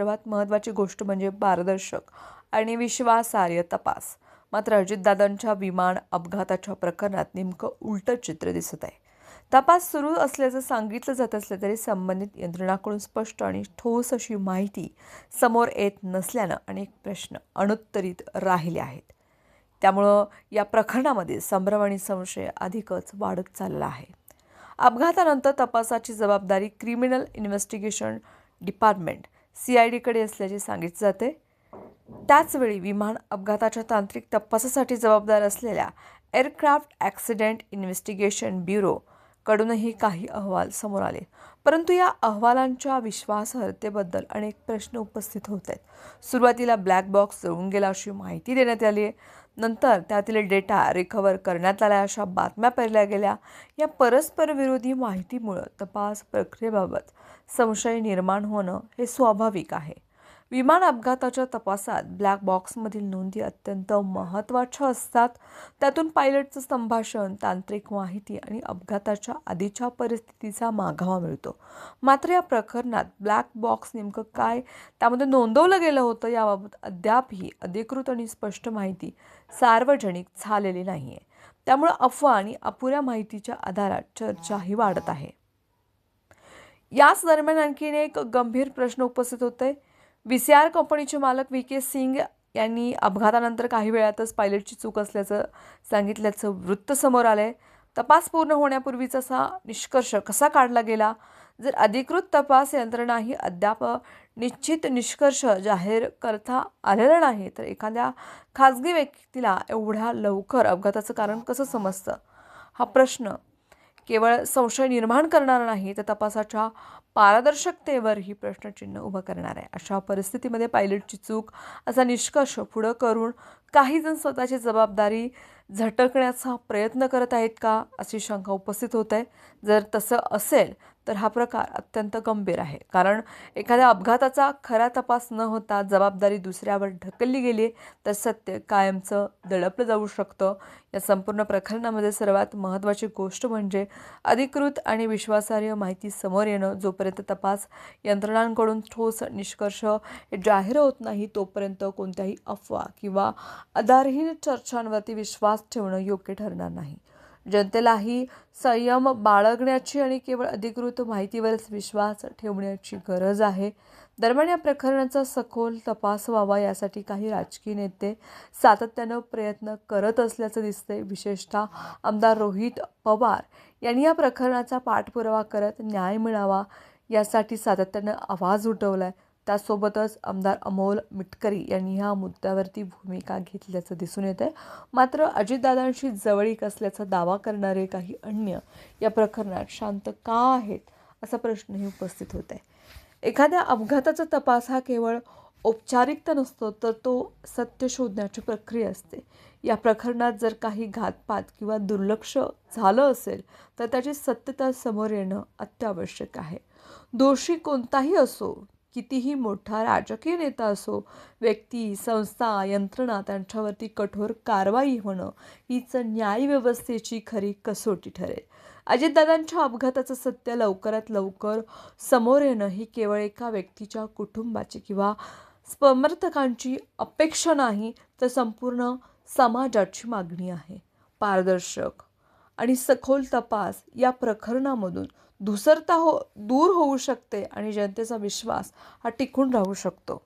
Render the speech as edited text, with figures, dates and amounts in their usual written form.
सर्वात महत्त्वाची गोष्ट म्हणजे पारदर्शक आणि विश्वासार्ह तपास. मात्र अजितदादांच्या विमान अपघाताच्या प्रकरणात नेमकं उलटं चित्र दिसत आहे. तपास सुरू असल्याचं सांगितलं जात असलं तरी संबंधित यंत्रणांकडून स्पष्ट आणि ठोस अशी माहिती समोर येत नसल्यानं अनेक प्रश्न अनुत्तरित राहिले आहेत. त्यामुळं या प्रकरणामध्ये संभ्रम आणि संशय अधिकच वाढत चालला आहे. अपघातानंतर तपासाची जबाबदारी क्रिमिनल इन्व्हेस्टिगेशन डिपार्टमेंट CIDकडे असल्याचे सांगितले जाते. त्याचवेळी विमान अपघाताच्या तांत्रिक तपासासाठी जबाबदार असलेल्या एअरक्राफ्ट ॲक्सिडेंट इन्व्हेस्टिगेशन ब्युरो कडूनही काही अहवाल समोर आले. परंतु या अहवालांच्या विश्वासार्हतेबद्दल अनेक प्रश्न उपस्थित होत आहेत. सुरुवातीला ब्लॅक बॉक्स जळून गेला अशी माहिती देण्यात आली आहे. नंतर त्यातील डेटा रिकव्हर करण्यात आला अशा बातम्या पेरल्या गेल्या. या परस्पर विरोधी माहितीमुळे तपास प्रक्रियेबाबत संशय निर्माण होणं हे स्वाभाविक आहे. विमान अपघाताच्या तपासात ब्लॅक बॉक्समधील नोंदी अत्यंत महत्त्वाच्या असतात. त्यातून पायलटचं संभाषण, तांत्रिक माहिती आणि अपघाताच्या आधीच्या परिस्थितीचा मागोवा मिळतो. मात्र या प्रकरणात ब्लॅक बॉक्स नेमकं काय त्यामध्ये नोंदवलं गेलं होतं याबाबत अद्यापही अधिकृत आणि स्पष्ट माहिती सार्वजनिक झालेली नाही आहे. त्यामुळे अफवा आणि अपुऱ्या माहितीच्या आधारात चर्चाही वाढत आहे. याच दरम्यान आणखीन एक गंभीर प्रश्न उपस्थित होते. VCR कंपनीचे मालक VK सिंग यांनी अपघातानंतर काही वेळातच पायलटची चूक असल्याचं सांगितल्याचं वृत्त समोर आलंय. तपास पूर्ण होण्यापूर्वीच असा निष्कर्ष कसा काढला गेला? जर अधिकृत तपास यंत्रणाही अद्याप निश्चित निष्कर्ष जाहीर करता आलेला नाही तर एखाद्या खाजगी व्यक्तीला एवढ्या लवकर अपघाताचं कारण कसं समजतं? हा प्रश्न केवळ संशय निर्माण करणार नाही तर तपासाच्या पारदर्शकतेवरही प्रश्नचिन्ह उभं करणार आहे. अशा परिस्थितीमध्ये पायलटची चूक असा निष्कर्ष पुढं करून काही जण स्वतःची जबाबदारी झटकण्याचा प्रयत्न करत आहेत का अशी शंका उपस्थित होत आहे. जर तसं असेल तर हा प्रकार अत्यंत गंभीर आहे. कारण एखाद्या अपघाताचा खरा तपास न होता जबाबदारी दुसऱ्यावर ढकलली गेली तर सत्य कायमचं दडपलं जाऊ शकतं. या संपूर्ण प्रकरणामध्ये सर्वात महत्त्वाची गोष्ट म्हणजे अधिकृत आणि विश्वासार्ह माहिती समोर येणं. जोपर्यंत तपास यंत्रणांकडून ठोस निष्कर्ष जाहीर होत नाही तोपर्यंत कोणत्याही अफवा किंवा आधारहीन चर्चांवरती विश्वास ठेवणं योग्य ठरणार नाही. जनतेलाही संयम बाळगण्याची आणि केवळ अधिकृत माहितीवरच विश्वास ठेवण्याची गरज आहे. दरम्यान या प्रकरणाचा सखोल तपास व्हावा यासाठी काही राजकीय नेते सातत्यानं प्रयत्न करत असल्याचं दिसतंय. विशेषतः आमदार रोहित पवार यांनी या प्रकरणाचा पाठपुरावा करत न्याय मिळावा यासाठी सातत्यानं आवाज उठवलाय. त्यासोबतच आमदार अमोल मिटकरी यांनी ह्या मुद्द्यावरती भूमिका घेतल्याचं दिसून येत आहे. मात्र अजितदादांशी जवळीक असल्याचा दावा करणारे काही अन्य या प्रकरणात शांत का आहेत असा प्रश्नही उपस्थित होत आहे. एखाद्या अपघाताचा तपास हा केवळ औपचारिकता नसतो तर तो सत्य शोधण्याची प्रक्रिया असते. या प्रकरणात जर काही घातपात किंवा दुर्लक्ष झालं असेल तर त्याची सत्यता समोर येणं अत्यावश्यक आहे. दोषी कोणताही असो, कितीही मोठा राजकीय नेता असो, व्यक्ती, संस्था, यंत्रणा त्यांच्यावरती कठोर कारवाई होणं हीच न्यायव्यवस्थेची खरी कसोटी ठरेल. अजितदादांच्या अपघाताचं सत्य लवकरात लवकर समोर येणं ही केवळ एका व्यक्तीच्या कुटुंबाची किंवा समर्थकांची अपेक्षा नाही तर संपूर्ण समाजाची मागणी आहे. पारदर्शक आणि सखोल तपास या प्रकरणामधून दूर होऊ शकते आणि जनतेचा विश्वास हा टिकून राहू शकतो.